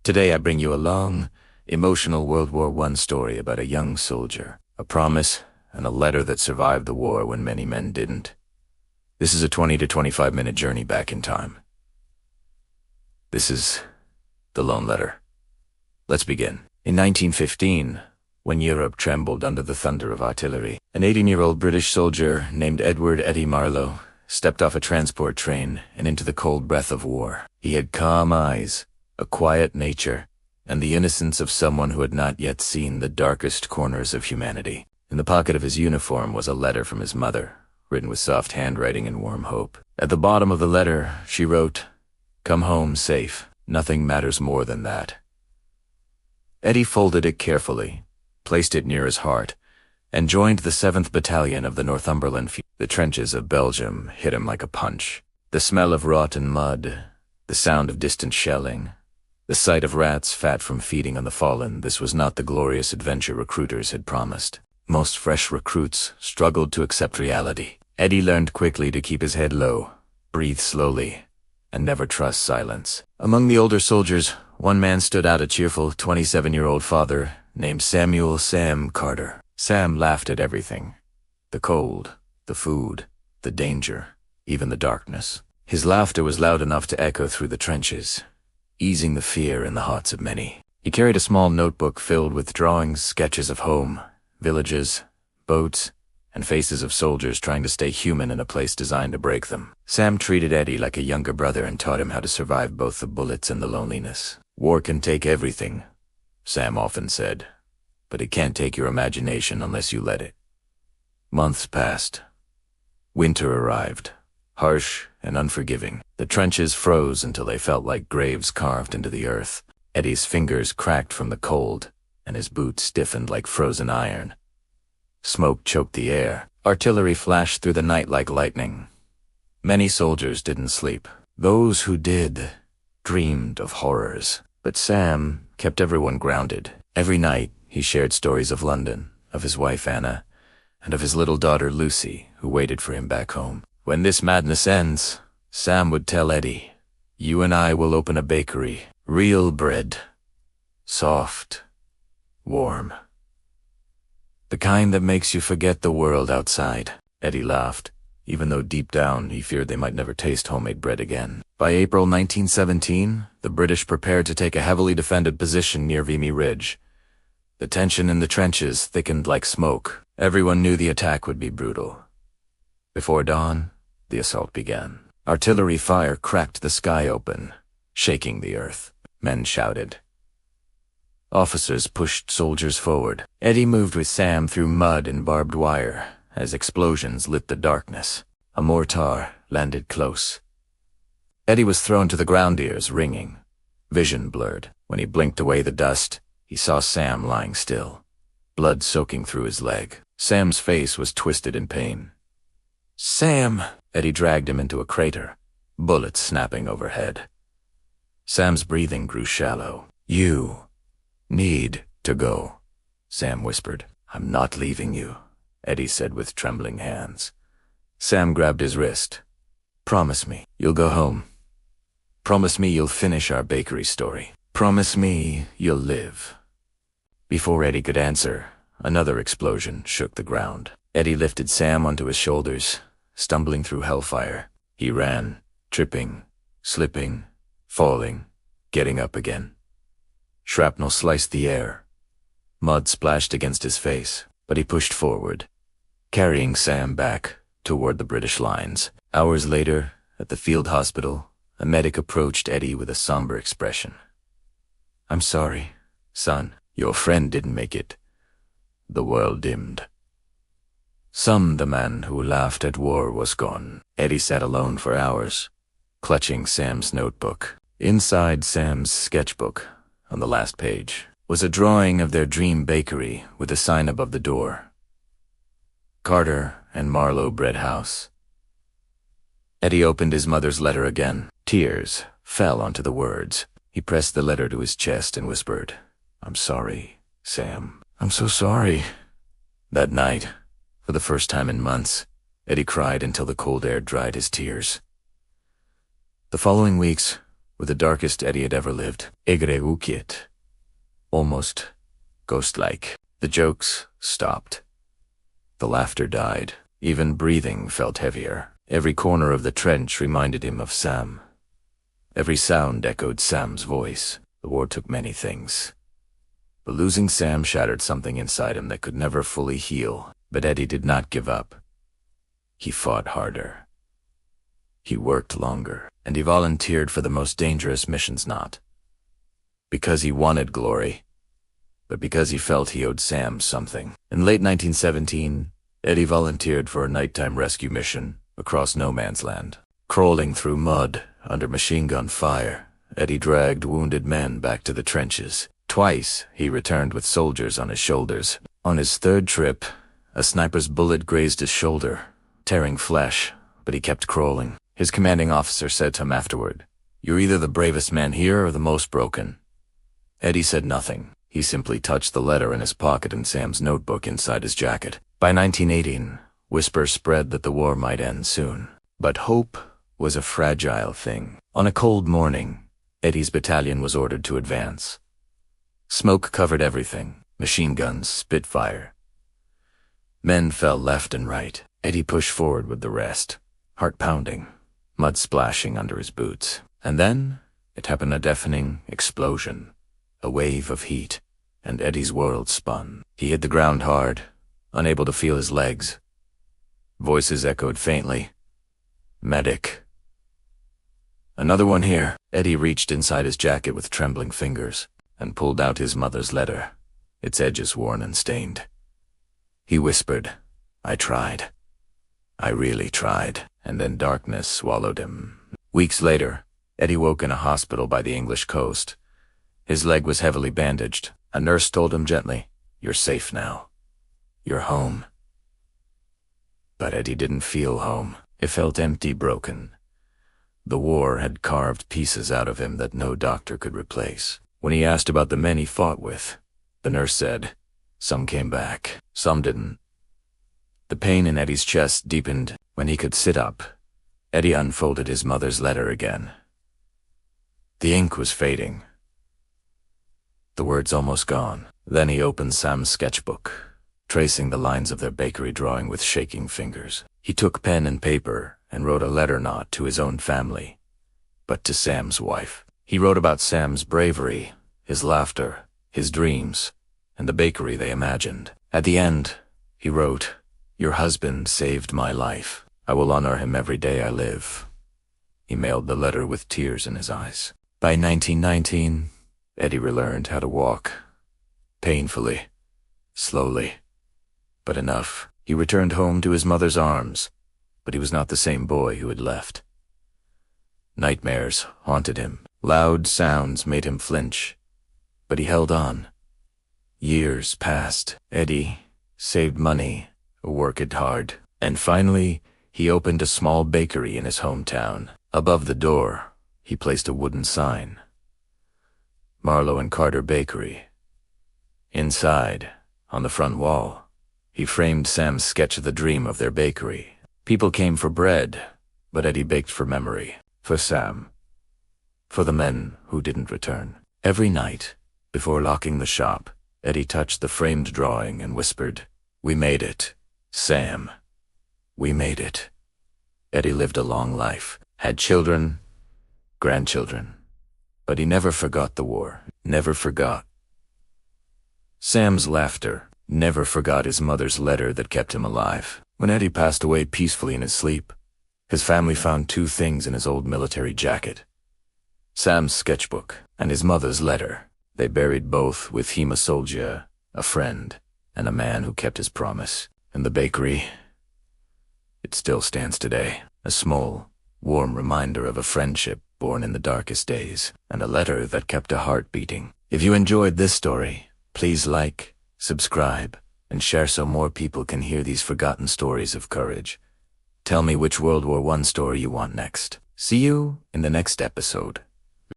Today I bring you a long, emotional World War I story about a young soldier, a promise, and a letter that survived the war when many men didn't. This is a 20 to 25 minute journey back in time. This is the lone letter. Let's begin. In 1915, when Europe trembled under the thunder of artillery, an 18-year-old British soldier named Edward Eddie Marlowe stepped off a transport train and into the cold breath of war. He had calm eyes, a quiet nature, and the innocence of someone who had not yet seen the darkest corners of humanity. In the pocket of his uniform was a letter from his mother, written with soft handwriting and warm hope. At the bottom of the letter, she wrote, "Come home safe. Nothing matters more than that." Eddie folded it carefully, placed it near his heart, and joined the 7th Battalion of the Northumberland. The trenches of Belgium hit him like a punch. The smell of rotten mud, the sound of distant shelling, the sight of rats fat from feeding on the fallen. This was not the glorious adventure recruiters had promised. Most fresh recruits struggled to accept reality. Eddie learned quickly to keep his head low, breathe slowly, and never trust silence. Among the older soldiers, one man stood out, a cheerful 27-year-old father named Samuel "Sam" Carter. Sam laughed at everything. The cold, the food, the danger, even the darkness. His laughter was loud enough to echo through the trenches, easing the fear in the hearts of many. He carried a small notebook filled with drawings, sketches of home, villages, boats, and faces of soldiers trying to stay human in a place designed to break them. Sam treated Eddie like a younger brother and taught him how to survive both the bullets and the loneliness. "War can take everything," Sam often said, "but it can't take your imagination unless you let it." Months passed. Winter arrived, harsh and unforgiving. The trenches froze until they felt like graves carved into the earth. Eddie's fingers cracked from the cold, and his boots stiffened like frozen iron. Smoke choked the air. Artillery flashed through the night like lightning. Many soldiers didn't sleep. Those who did dreamed of horrors. But Sam kept everyone grounded. Every night, he shared stories of London, of his wife Anna, and of his little daughter Lucy, who waited for him back home. "When this madness ends," Sam would tell Eddie, "you and I will open a bakery. Real bread. Soft. Warm. The kind that makes you forget the world outside." Eddie laughed, even though deep down he feared they might never taste homemade bread again. By April 1917, the British prepared to take a heavily defended position near Vimy Ridge. The tension in the trenches thickened like smoke. Everyone knew the attack would be brutal. Before dawn, the assault began. Artillery fire cracked the sky open, shaking the earth. Men shouted. Officers pushed soldiers forward. Eddie moved with Sam through mud and barbed wire as explosions lit the darkness. A mortar landed close. Eddie was thrown to the ground, ears ringing, vision blurred. When he blinked away the dust, he saw Sam lying still, blood soaking through his leg. Sam's face was twisted in pain. "Sam!" Eddie dragged him into a crater, bullets snapping overhead. Sam's breathing grew shallow. "You need to go," Sam whispered. "I'm not leaving you," Eddie said with trembling hands. Sam grabbed his wrist. "Promise me you'll go home. Promise me you'll finish our bakery story. Promise me you'll live." Before Eddie could answer, another explosion shook the ground. Eddie lifted Sam onto his shoulders, stumbling through hellfire. He ran, tripping, slipping, falling, getting up again. Shrapnel sliced the air. Mud splashed against his face, but he pushed forward, carrying Sam back toward the British lines. Hours later, at the field hospital, a medic approached Eddie with a somber expression. "I'm sorry, son. Your friend didn't make it." The world dimmed. The man who laughed at war was gone. Eddie sat alone for hours, clutching Sam's notebook. Inside Sam's sketchbook, on the last page, was a drawing of their dream bakery with a sign above the door. Carter and Marlowe Bread House. Eddie opened his mother's letter again. Tears fell onto the words. He pressed the letter to his chest and whispered, "I'm sorry, Sam. I'm so sorry." That night, for the first time in months, Eddie cried until the cold air dried his tears. The following weeks were the darkest Eddie had ever lived. Egreukit. Almost ghost-like. The jokes stopped. The laughter died. Even breathing felt heavier. Every corner of the trench reminded him of Sam. Every sound echoed Sam's voice. The war took many things. But losing Sam shattered something inside him that could never fully heal. But Eddie did not give up. He fought harder. He worked longer, and he volunteered for the most dangerous missions, not because he wanted glory, but because he felt he owed Sam something. In late 1917, Eddie volunteered for a nighttime rescue mission across no man's land. Crawling through mud, under machine gun fire, Eddie dragged wounded men back to the trenches. Twice, he returned with soldiers on his shoulders. On his third trip, a sniper's bullet grazed his shoulder, tearing flesh, but he kept crawling. His commanding officer said to him afterward, "You're either the bravest man here or the most broken." Eddie said nothing. He simply touched the letter in his pocket and Sam's notebook inside his jacket. By 1918, whispers spread that the war might end soon. But hope was a fragile thing. On a cold morning, Eddie's battalion was ordered to advance. Smoke covered everything. Machine guns, Spitfire. Men fell left and right. Eddie pushed forward with the rest, heart pounding, mud splashing under his boots. And then it happened, a deafening explosion, a wave of heat, and Eddie's world spun. He hit the ground hard, unable to feel his legs. Voices echoed faintly. "Medic." "Another one here." Eddie reached inside his jacket with trembling fingers and pulled out his mother's letter, its edges worn and stained. He whispered, "I tried. I really tried." And then darkness swallowed him. Weeks later, Eddie woke in a hospital by the English coast. His leg was heavily bandaged. A nurse told him gently, "You're safe now. You're home." But Eddie didn't feel home. It felt empty, broken. The war had carved pieces out of him that no doctor could replace. When he asked about the men he fought with, the nurse said, "Some came back, some didn't." The pain in Eddie's chest deepened. When he could sit up, Eddie unfolded his mother's letter again. The ink was fading. The words almost gone. Then he opened Sam's sketchbook, tracing the lines of their bakery drawing with shaking fingers. He took pen and paper and wrote a letter not to his own family, but to Sam's wife. He wrote about Sam's bravery, his laughter, his dreams, and the bakery they imagined. At the end, he wrote, "Your husband saved my life. I will honor him every day I live." He mailed the letter with tears in his eyes. By 1919, Eddie relearned how to walk. Painfully, slowly, but enough. He returned home to his mother's arms, but he was not the same boy who had left. Nightmares haunted him. Loud sounds made him flinch, but he held on. Years passed. Eddie saved money, worked hard, and finally, he opened a small bakery in his hometown. Above the door, he placed a wooden sign, "Marlowe and Carter Bakery." Inside, on the front wall, he framed Sam's sketch of the dream of their bakery. People came for bread, but Eddie baked for memory, for Sam, for the men who didn't return. Every night, before locking the shop, Eddie touched the framed drawing and whispered, "We made it, Sam. We made it." Eddie lived a long life, had children, grandchildren, but he never forgot the war, never forgot Sam's laughter, never forgot his mother's letter that kept him alive. When Eddie passed away peacefully in his sleep, his family found two things in his old military jacket: Sam's sketchbook and his mother's letter. They buried both with him, a soldier, a friend, and a man who kept his promise. And the bakery, it still stands today, a small, warm reminder of a friendship born in the darkest days, and a letter that kept a heart beating. If you enjoyed this story, please like, subscribe, and share so more people can hear these forgotten stories of courage. Tell me which World War I story you want next. See you in the next episode.